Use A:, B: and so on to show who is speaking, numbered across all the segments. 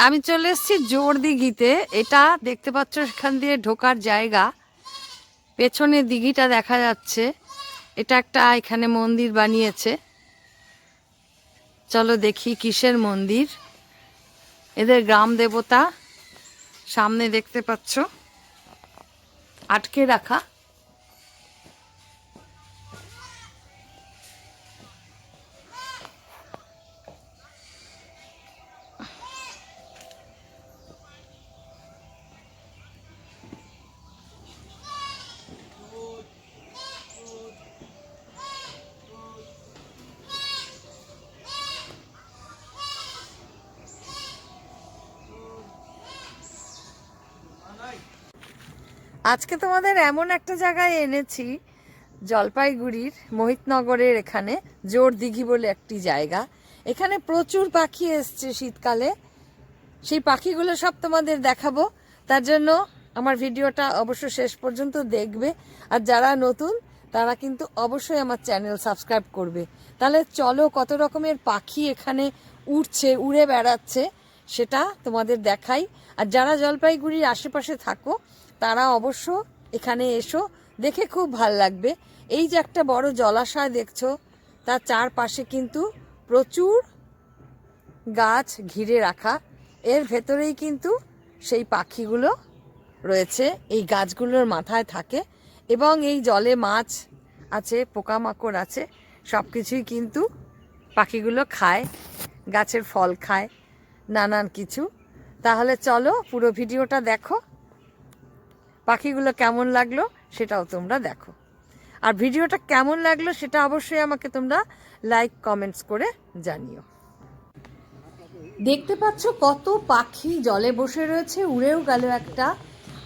A: আমি চলে এসেছি জোরদিঘিতে। এটা দেখতে পাচ্ছ এখান দিয়ে ঢোকার জায়গা, পেছনে দিঘিটা দেখা যাচ্ছে। এটা একটা এখানে মন্দির বানিয়েছে, চলো দেখি কিসের মন্দির। এদের গ্রাম দেবতা সামনে দেখতে পাচ্ছ আটকে রাখা। আজকে তোমাদের এমন একটা জায়গায় এনেছি, জলপাইগুড়ির মোহিতনগরের এখানে জোরদিঘি বলে একটি জায়গা। এখানে প্রচুর পাখি এসছে শীতকালে, সেই পাখিগুলো সব তোমাদের দেখাবো। তার জন্য আমার ভিডিওটা অবশ্য শেষ পর্যন্ত দেখবে, আর যারা নতুন তারা কিন্তু অবশ্যই আমার চ্যানেল সাবস্ক্রাইব করবে। তাহলে চলো কত রকমের পাখি এখানে উড়ছে, উড়ে বেড়াচ্ছে সেটা তোমাদের দেখাই। আর যারা জলপাইগুড়ির আশেপাশে থাকো তারা অবশ্য এখানে এসো, দেখে খুব ভাল লাগবে। এই যে একটা বড় জলাশয় দেখছো, তার চারপাশে কিন্তু প্রচুর গাছ ঘিরে রাখা, এর ভেতরেই কিন্তু সেই পাখিগুলো রয়েছে, এই গাছগুলোর মাথায় থাকে। এবং এই জলে মাছ আছে, পোকামাকড় আছে, সব কিছুই কিন্তু পাখিগুলো খায়, গাছের ফল খায়, নানান কিছু। তাহলে চলো পুরো ভিডিওটা দেখো, পাখিগুলো কেমন লাগলো সেটাও তোমরা দেখো। আর ভিডিওটা কেমন লাগলো সেটা অবশ্যই আমাকে তোমরা লাইক কমেন্টস করে জানিও। দেখতে পাচ্ছ কত পাখি জলে বসে রয়েছে, উড়েও গেল একটা।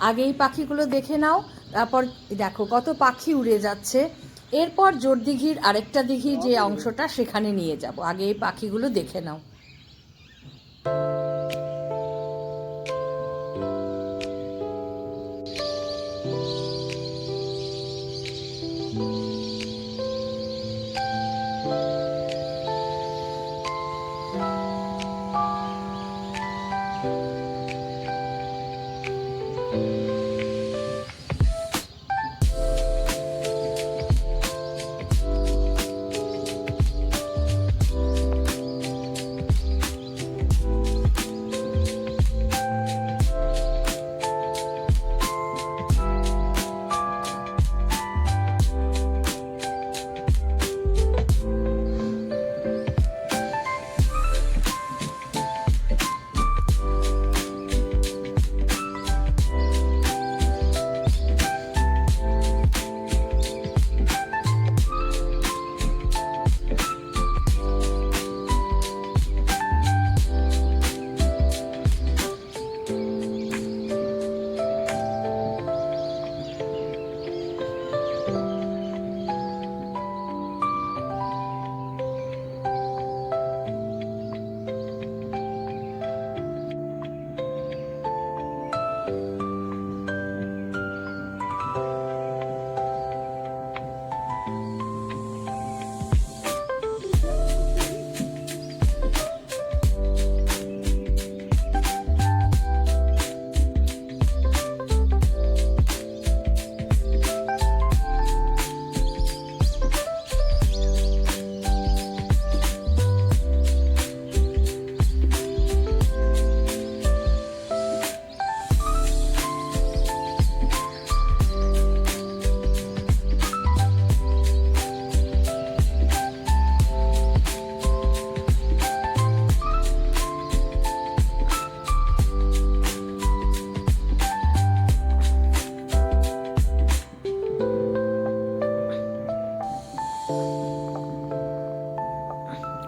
A: আগে এই পাখিগুলো দেখে নাও, তারপর দেখো কত পাখি উড়ে যাচ্ছে। এরপর জোরদিঘির আরেকটা দিঘির যে অংশটা সেখানে নিয়ে যাব, আগে এই পাখিগুলো দেখে নাও।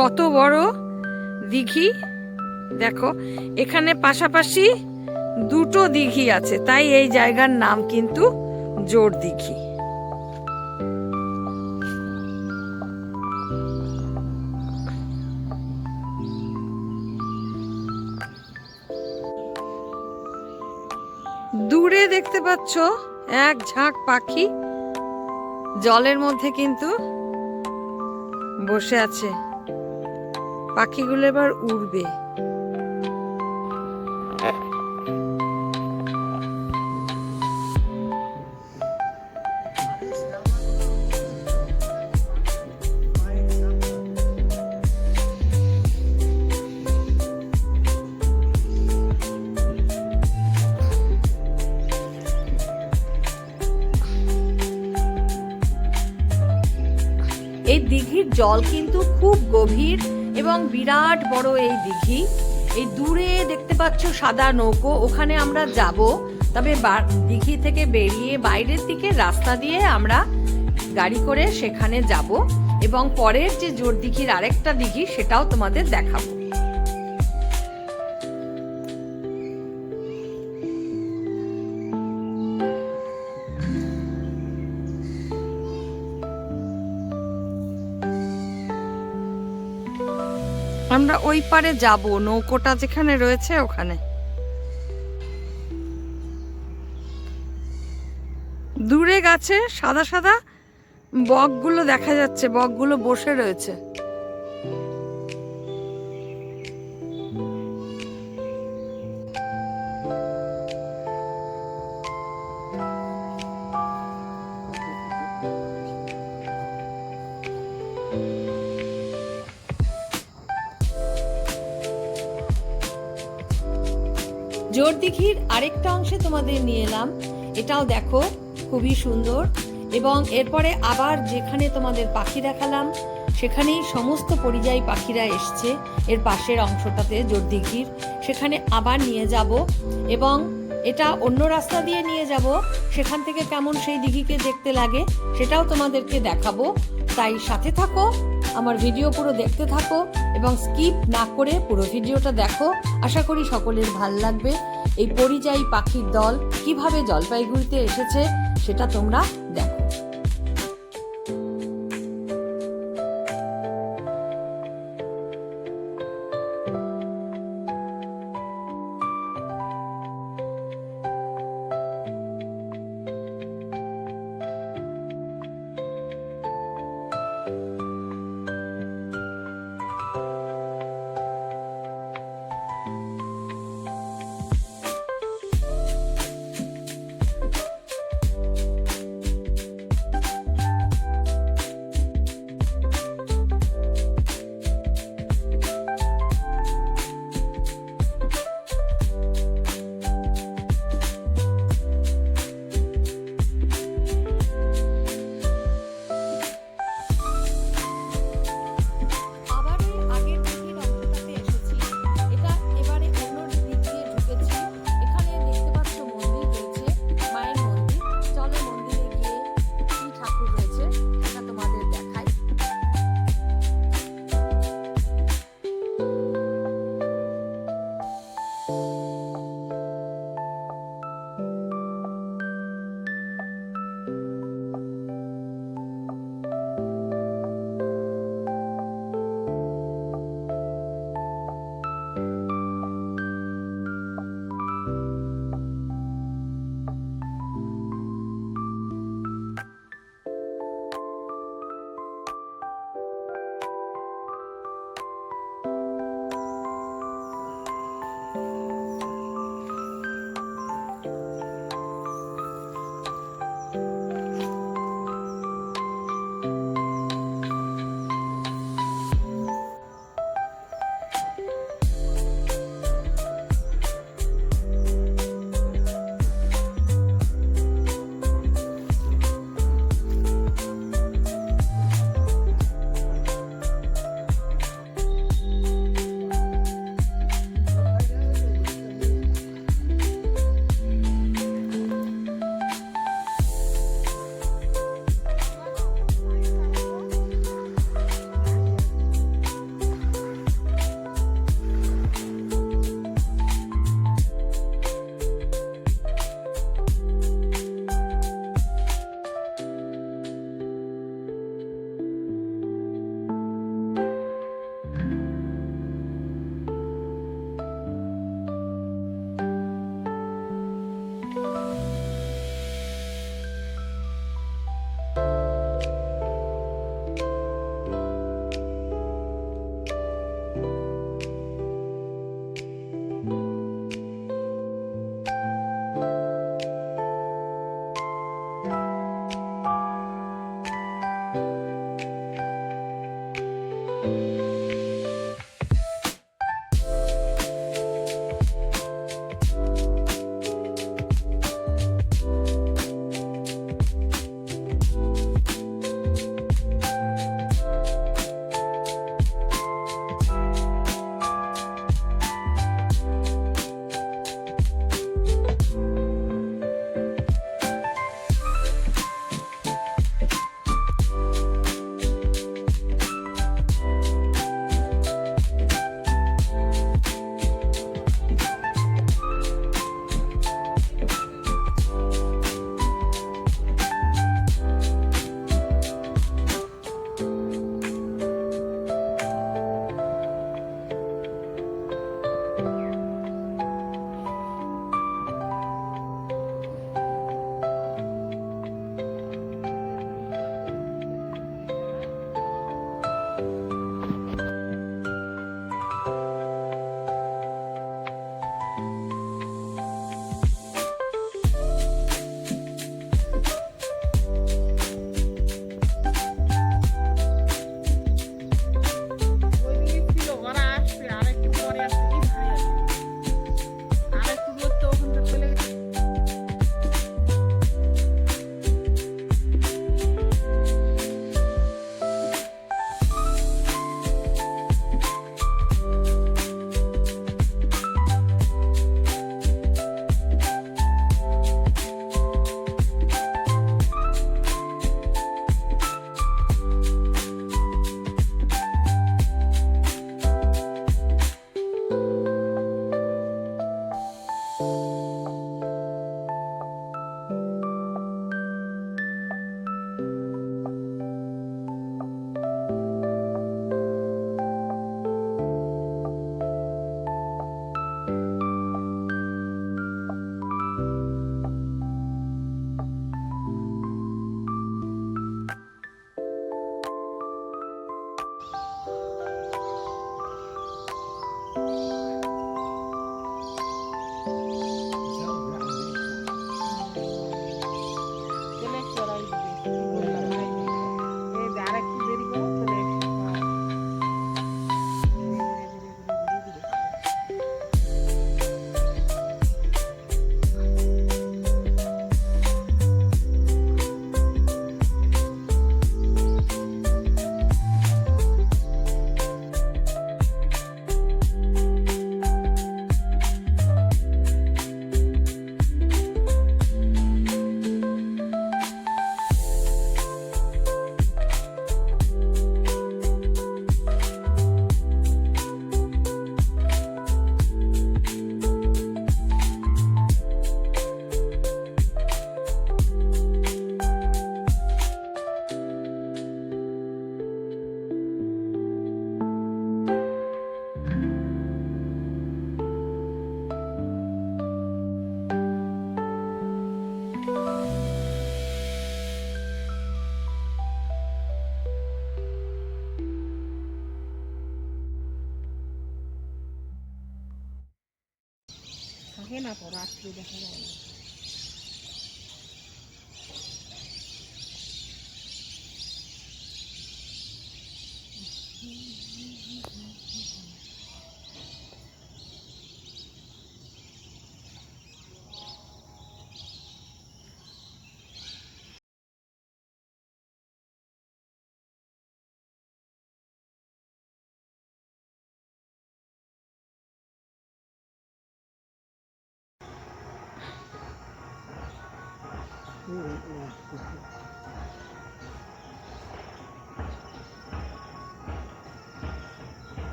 A: কত বড় দিঘি দেখো, এখানে পাশাপাশি দুটো দিঘি আছে, তাই এই জায়গার নাম কিন্তু জোরদিঘি। দূরে দেখতে পাচ্ছ এক ঝাঁক পাখি জলের মধ্যে কিন্তু বসে আছে, পাখিগুলো এবার উড়বে। জল কিন্তু খুব গভীর এবং বিরাট বড় এই দিঘি। এই দূরে দেখতে পাচ্ছ সাদা নৌকো, ওখানে আমরা যাব। তবে দিঘি থেকে বেরিয়ে বাইরের দিকে রাস্তা দিয়ে আমরা গাড়ি করে সেখানে যাব এবং পরের যে জোরদিঘির আরেকটা দিঘি সেটাও তোমাদের দেখাবো। আমরা ওই পারে যাব, নৌকোটা যেখানে রয়েছে ওখানে। দূরে গাছে সাদা সাদা বকগুলো দেখা যাচ্ছে, বকগুলো বসে রয়েছে। জোরদিঘির আরেকটা অংশে তোমাদের নিয়ে এলাম, এটাও দেখো খুবই সুন্দর। এবং এরপরে আবার যেখানে তোমাদের পাখি দেখালাম সেখানেই সমস্ত পরিযায়ী পাখিরা এসছে, এর পাশের অংশটাতে জোরদিঘির, সেখানে আবার নিয়ে যাব এবং এটা অন্য রাস্তা দিয়ে নিয়ে যাব। সেখান থেকে কেমন সেই দিঘিকে দেখতে লাগে সেটাও তোমাদেরকে দেখাবো। তাই সাথে থাকো, আমার ভিডিও পুরো দেখতে থাকো এবং স্কিপ না করে পুরো ভিডিওটা দেখো। আশা করি সকলের ভাল লাগবে। এই পরিযায়ী পাখির দল কিভাবে জলপাইগুড়িতে এসেছে সেটা তোমরা দেখো।
B: থাকে না তো, রাত্রে দেখা যায় না।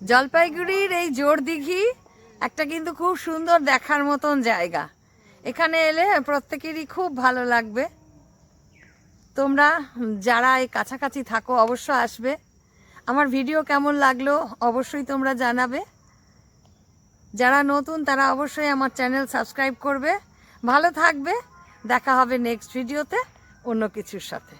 A: জলপাইগুড়ির এই জোরদিঘি একটা কিন্তু খুব সুন্দর দেখার মতন জায়গা। এখানে এলে প্রত্যেকেরই খুব ভালো লাগবে। তোমরা যারা এই কাছাকাছি থাকো অবশ্য আসবে। আমার ভিডিও কেমন লাগলো অবশ্যই তোমরা জানাবে। যারা নতুন তারা অবশ্যই আমার চ্যানেল সাবস্ক্রাইব করবে। ভালো থাকবে। দেখা হবে নেক্সট ভিডিওতে অন্য কিছুর সাথে।